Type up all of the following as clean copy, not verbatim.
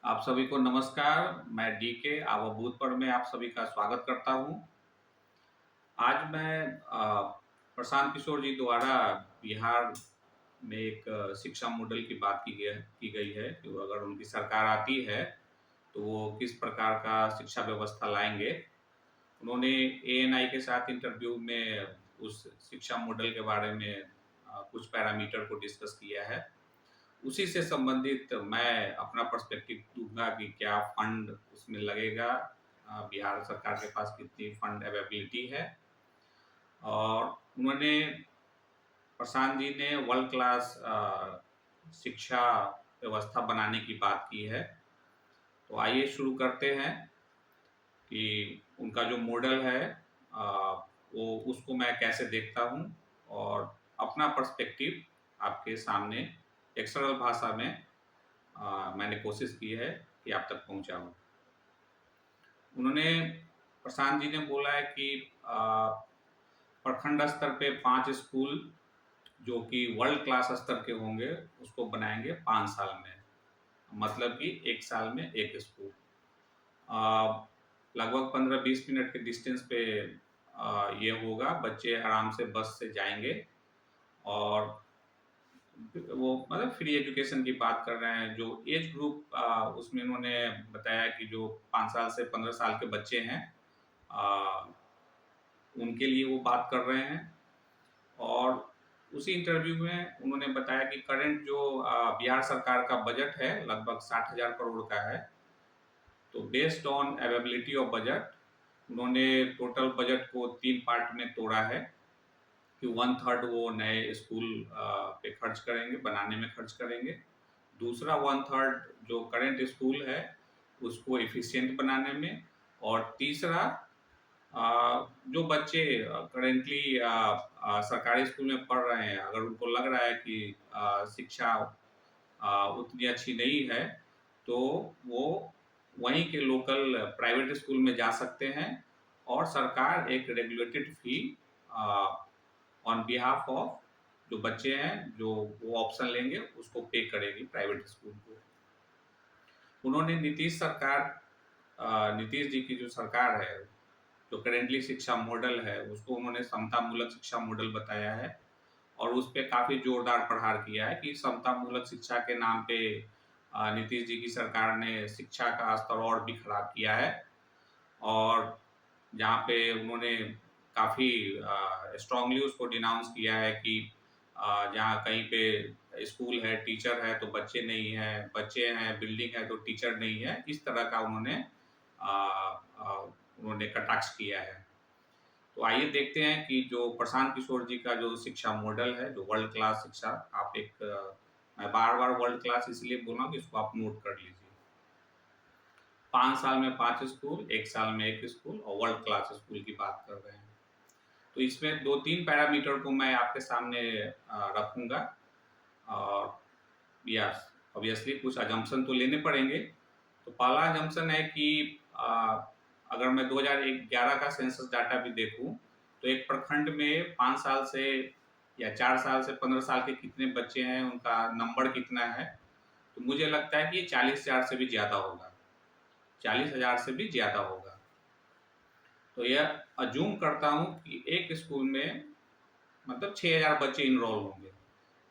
आप सभी को नमस्कार। मैं डीके आवभूतपुर में आप सभी का स्वागत करता हूं। आज मैं प्रशांत किशोर जी द्वारा बिहार में एक शिक्षा मॉडल की बात की गई है कि वो अगर उनकी सरकार आती है तो वो किस प्रकार का शिक्षा व्यवस्था लाएंगे। उन्होंने एएनआई के साथ इंटरव्यू में उस शिक्षा मॉडल के बारे में कुछ पैरामीटर को डिस्कस किया है। उसी से संबंधित मैं अपना पर्सपेक्टिव दूंगा कि क्या फंड उसमें लगेगा, बिहार सरकार के पास कितनी फंड अवेलेबिलिटी है। और उन्होंने प्रशांत जी ने वर्ल्ड क्लास शिक्षा व्यवस्था बनाने की बात की है। तो आइए शुरू करते हैं कि उनका जो मॉडल है वो उसको मैं कैसे देखता हूँ और अपना पर्सपेक्टिव आपके सामने एक सरल भाषा में मैंने कोशिश की है कि आप तक पहुंचाऊं। उन्होंने प्रशांत जी ने बोला है कि प्रखंड स्तर पे 5 स्कूल जो कि वर्ल्ड क्लास स्तर के होंगे उसको बनाएंगे 5 साल में। मतलब कि एक साल में एक स्कूल। लगभग 15-20 मिनट के डिस्टेंस पे ये होगा। बच्चे आराम से बस से जाएंगे और वो मतलब फ्री एजुकेशन की बात कर रहे हैं। जो एज ग्रुप उसमें उन्होंने बताया कि जो 5 साल से 15 साल के बच्चे हैं आ, उनके लिए वो बात कर रहे हैं। और उसी इंटरव्यू में उन्होंने बताया कि करंट जो बिहार सरकार का बजट है लगभग 60,000 करोड़ का है। तो based on availability of budget उन्होंने टोटल बजट को 3 पार्ट में तोड़ा है कि 1/3 वो नए स्कूल पे खर्च करेंगे, बनाने में खर्च करेंगे। दूसरा 1/3 जो करंट स्कूल है उसको एफिशिएंट बनाने में। और तीसरा जो बच्चे करेंटली सरकारी स्कूल में पढ़ रहे हैं, अगर उनको लग रहा है कि शिक्षा उतनी अच्छी नहीं है तो वो वहीं के लोकल प्राइवेट स्कूल में जा सकते हैं और सरकार एक regulated fee on behalf of जो बच्चे हैं जो वो ऑप्शन लेंगे उसको पे करेगी प्राइवेट स्कूल को। उन्होंने नीतीश जी की जो सरकार है, जो करेंटली शिक्षा मॉडल है उसको उन्होंने समता मूलक शिक्षा मॉडल बताया है। और उस पे काफी जोरदार प्रहार किया है कि समता मूलक शिक्षा के नाम पे नीतीश जी की सरकार ने शिक्षा का स्तर और भी खराब किया है। और जहाँ पे उन्होंने काफ़ी स्ट्रांगली उसको डिनाउंस किया है कि जहाँ कहीं पे स्कूल है, टीचर है तो बच्चे नहीं हैं, बच्चे हैं, बिल्डिंग है तो टीचर नहीं है। इस तरह का उन्होंने कटाक्ष किया है। तो आइए देखते हैं कि जो प्रशांत किशोर जी का जो शिक्षा मॉडल है, जो वर्ल्ड क्लास शिक्षा, आप मैं बार-बार वर्ल्ड क्लास इसलिए बोल रहा हूँ कि इसको आप नोट कर लीजिए। 5 साल में 5 स्कूल, 1 साल में 1 स्कूल और वर्ल्ड क्लास स्कूल की बात कर रहे हैं। तो इसमें 2-3 पैरामीटर को मैं आपके सामने रखूँगा। और यस, ऑब्वियसली कुछ असम्पशन तो लेने पड़ेंगे। तो पहला असम्पशन है कि अगर मैं 2011 का सेंसस डाटा भी देखूँ, तो एक प्रखंड में 5 साल से या 4 साल से 15 साल के कितने बच्चे हैं, उनका नंबर कितना है, तो मुझे लगता है कि ये 40,000 से भी ज़्यादा होगा। 40,000 से भी ज़्यादा होगा। तो यह अज्यूम करता हूँ कि एक स्कूल में मतलब 6,000 बच्चे इनरोल होंगे।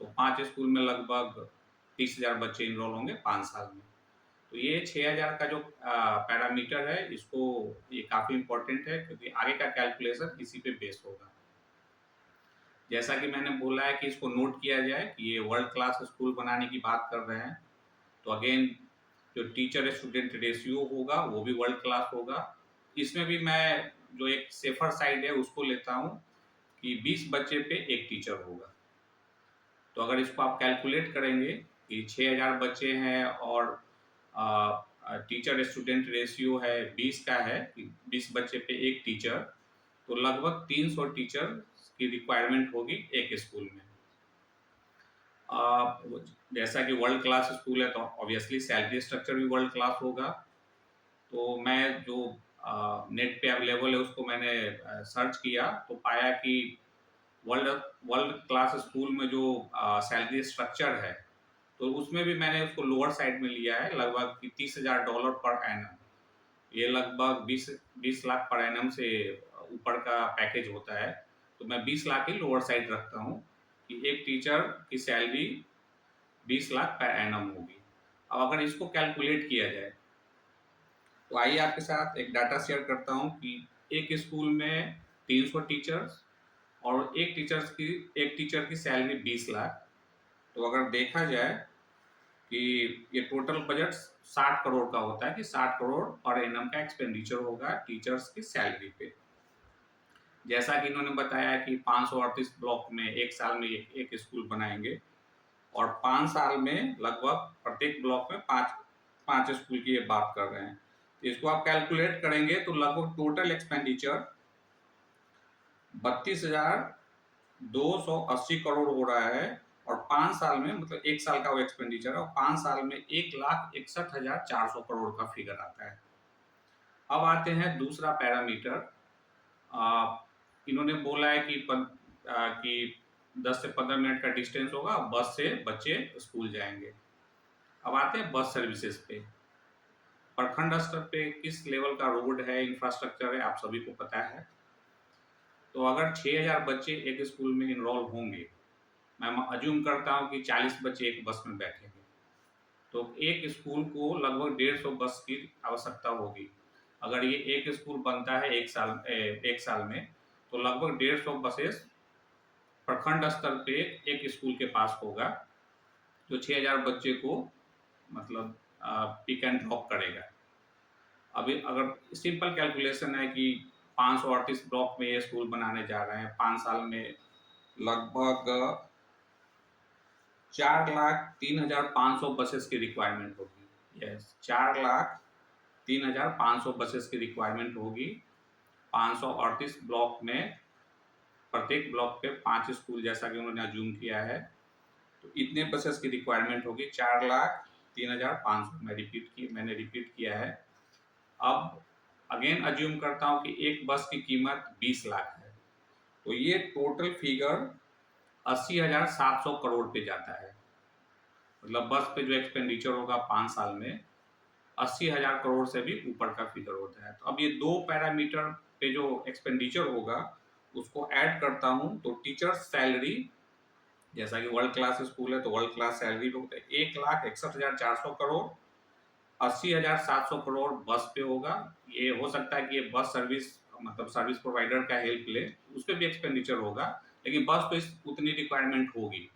तो 5 स्कूल में लगभग 30,000 बच्चे इनरोल होंगे 5 साल में। तो ये 6,000 का जो पैरामीटर है इसको ये काफ़ी इम्पोर्टेंट है क्योंकि आगे का कैलकुलेशन इसी पे बेस होगा। जैसा कि मैंने बोला है कि इसको नोट किया जाए कि ये वर्ल्ड क्लास स्कूल बनाने की बात कर रहे हैं। तो अगेन जो टीचर स्टूडेंट रेशियो होगा वो भी वर्ल्ड क्लास होगा। इसमें भी मैं जो एक सेफर साइड है उसको लेता हूँ कि 20 बच्चे पे एक टीचर होगा। तो अगर इसको आप कैलकुलेट करेंगे कि 6,000 बच्चे हैं और टीचर स्टूडेंट रेशियो है 20 का है कि 20 बच्चे पे एक टीचर, तो लगभग 300 टीचर की रिक्वायरमेंट होगी एक स्कूल में। जैसा कि वर्ल्ड क्लास स्कूल है तो ऑब्वियसली सैलरी स्ट्रक्चर भी वर्ल्ड क्लास होगा। तो मैं जो नेट पे अवेलेबल है उसको मैंने सर्च किया तो पाया कि वर्ल्ड वर्ल्ड क्लास स्कूल में जो सैलरी स्ट्रक्चर है तो उसमें भी मैंने उसको लोअर साइड में लिया है, लगभग $30,000 पर एनम। ये लगभग 20 लाख पर एनम से ऊपर का पैकेज होता है। तो मैं 20 लाख ही लोअर साइड रखता हूँ कि एक टीचर की सैलरी 20 लाख पर एनम होगी। अब अगर इसको कैलकुलेट किया जाए तो आइए आपके साथ एक डाटा शेयर करता हूँ कि एक स्कूल में 300 टीचर्स और एक टीचर की सैलरी 20 लाख। तो अगर देखा जाए कि ये टोटल बजट 60 करोड़ का होता है कि 60 करोड़ पर एनम का एक्सपेंडिचर होगा टीचर्स की सैलरी पे। जैसा कि इन्होंने बताया कि 538 ब्लॉक में एक साल में एक स्कूल बनाएंगे और 5 साल में लगभग प्रत्येक ब्लॉक में पांच स्कूल की ये बात कर रहे हैं। तो इसको आप कैलकुलेट करेंगे तो लगभग टोटल एक्सपेंडिचर 32,280 करोड़ हो रहा है। और 5 साल में मतलब एक साल का वो एक्सपेंडिचर है और 5 साल में 1,61,400 करोड़ का फिगर आता है। अब आते हैं दूसरा पैरामीटर। इन्होंने बोला है कि 10 से 15 मिनट का डिस्टेंस होगा, बस से बच्चे स्कूल जाएंगे। अब आते हैं बस सर्विसेज पे। प्रखंड स्तर पे किस लेवल का रोड है, इंफ्रास्ट्रक्चर है, आप सभी को पता है। तो अगर 6,000 बच्चे एक स्कूल में इनरोल होंगे, मैं अज्यूम करता हूँ कि 40 बच्चे एक बस में बैठेंगे, तो एक स्कूल को लगभग 150 बस की आवश्यकता होगी। अगर ये एक स्कूल बनता है एक साल में, तो लगभग 150 बसेस प्रखंड स्तर पे एक स्कूल के पास होगा, जो 6,000 बच्चे को मतलब पिक एंड ड्रॉप करेगा। अभी अगर सिंपल कैलकुलेशन है कि 538 ब्लॉक में ये स्कूल बनाने जा रहे हैं, 5 साल में लगभग 4,03,500 बसेस की रिक्वायरमेंट होगी। यस, 4,03,500 बसेस की रिक्वायरमेंट होगी। 538 ब्लॉक में प्रत्येक ब्लॉक पे 5 स्कूल, जैसा कि उन्होंने अज्यूम किया है, तो इतने बसेस की रिक्वायरमेंट होगी। 4,03,500 मैंने रिपीट किया है। अब अगेन अज्यूम करता हूँ कि एक बस की कीमत 20 लाख है, तो ये टोटल फिगर 80,700 करोड़ पे जाता है। मतलब बस पे जो एक्सपेंडिचर होगा 5 साल में 80,000 करोड़ से भी ऊपर का फिगर होता है। तो अब ये दो पैरामीटर पे जो एक्सपेंडिचर होगा उसको ऐड करता हूँ, तो टीचर सैलरी, जैसा कि वर्ल्ड क्लास स्कूल है तो वर्ल्ड क्लास सैलरी होता है 1,61,400 करोड़। 80,700 करोड़ बस पे होगा। ये हो सकता है कि ये बस सर्विस मतलब सर्विस प्रोवाइडर का हेल्प ले, उस पर भी एक्सपेंडिचर होगा, लेकिन बस पे उतनी रिक्वायरमेंट होगी।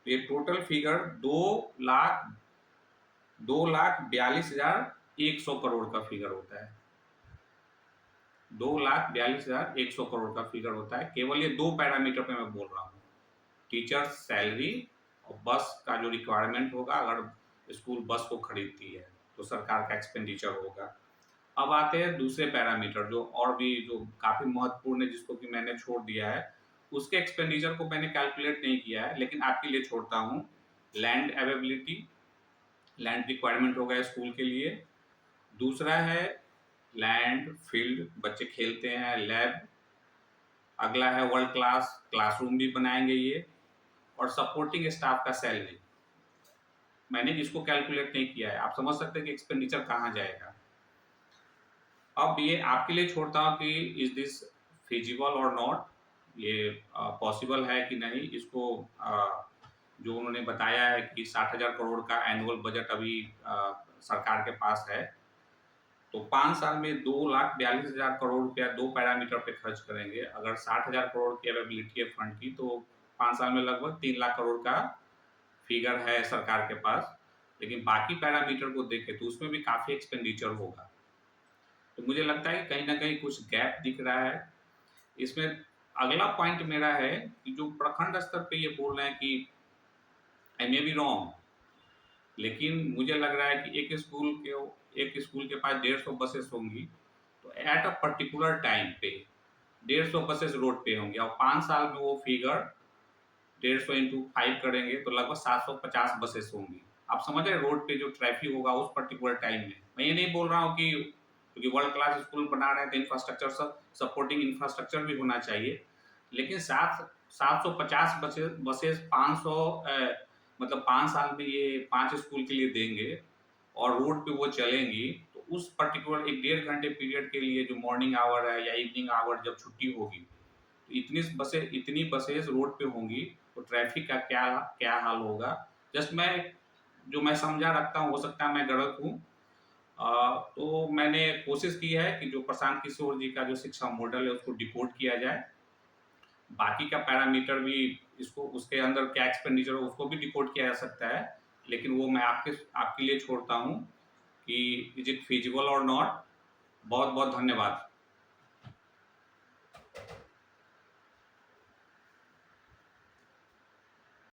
तो ये टोटल फिगर 2,42,100 करोड़ का फिगर होता है। 2,42,100 करोड़ का फिगर होता है। केवल ये दो पैरामीटर पे मैं बोल रहा हूँ, टीचर सैलरी और बस का जो रिक्वायरमेंट होगा, अगर स्कूल बस को खरीदती है तो सरकार का एक्सपेंडिचर होगा। अब आते हैं दूसरे पैरामीटर जो और भी जो काफी महत्वपूर्ण है, जिसको कि मैंने छोड़ दिया है। उसके एक्सपेंडिचर को मैंने कैलकुलेट नहीं किया है, लेकिन आपके लिए छोड़ता हूँ। लैंड अवेबिलिटी, लैंड रिक्वायरमेंट होगा स्कूल के लिए। दूसरा है लैंड, फील्ड, बच्चे खेलते हैं, लैब। अगला है वर्ल्ड क्लास क्लासरूम भी बनाएंगे ये। और सपोर्टिंग स्टाफ का सैलरी, मैंने इसको कैलकुलेट नहीं किया है। आप समझ सकते हैं कि एक्सपेंडिचर कहाँ जाएगा। अब ये आपके लिए छोड़ता हूँ कि इज दिस फिजिबल और नॉट, ये पॉसिबल है कि नहीं। इसको जो उन्होंने बताया है कि 60,000 करोड़ का एनुअल बजट अभी सरकार के पास है, तो 5 साल में 2,42,000 करोड़ रुपया दो पैरामीटर पे खर्च करेंगे। अगर 60,000 करोड़ की अवेबिलिटी है फंड की, तो 5 साल में लगभग 3 लाख करोड़ का फिगर है सरकार के पास। लेकिन बाकी पैरामीटर को देखें तो उसमें भी काफी एक्सपेंडिचर होगा। तो मुझे लगता है कि कहीं ना कहीं कुछ गैप दिख रहा है इसमें। अगला पॉइंट मेरा है कि जो प्रखंड स्तर पे ये बोल रहे हैं कि आई मे बी रॉन्ग, लेकिन मुझे लग रहा है कि एक स्कूल के पास 150 बसेस होंगी, तो एट अ पर्टिकुलर टाइम पे 150 बसेस रोड पे होंगी और 5 साल में वो फिगर 150 इंटू 5 करेंगे तो लगभग 750 बसेस होंगी। आप समझ रहे हैं रोड पे जो ट्रैफिक होगा उस पर्टिकुलर टाइम में। मैं ये नहीं बोल रहा हूँ कि क्योंकि वर्ल्ड क्लास स्कूल बना रहे हैं तो इंफ्रास्ट्रक्चर सपोर्टिंग इंफ्रास्ट्रक्चर भी होना चाहिए, लेकिन 750 बसेस 500 मतलब 5 साल में ये 5 स्कूल के लिए देंगे और रोड पे वो चलेंगी, तो उस पर्टिकुलर 1 डेढ़ घंटे पीरियड के लिए जो मॉर्निंग आवर है या इवनिंग आवर जब छुट्टी होगी, तो इतनी बसेस रोड पे होंगी, तो ट्रैफिक का क्या क्या हाल होगा। जस्ट मैं समझा रखता हूँ, हो सकता है मैं गलत हूँ। तो मैंने कोशिश की है कि जो प्रशांत किशोर जी का जो शिक्षा मॉडल है उसको डिकोड किया जाए। बाकी का पैरामीटर भी इसको उसके अंदर क्या एक्सपेंडिचर हो उसको भी डिकोड किया जा सकता है, लेकिन वो मैं आपके लिए छोड़ता हूँ कि इज इट फिजिबल और नॉट। बहुत बहुत धन्यवाद।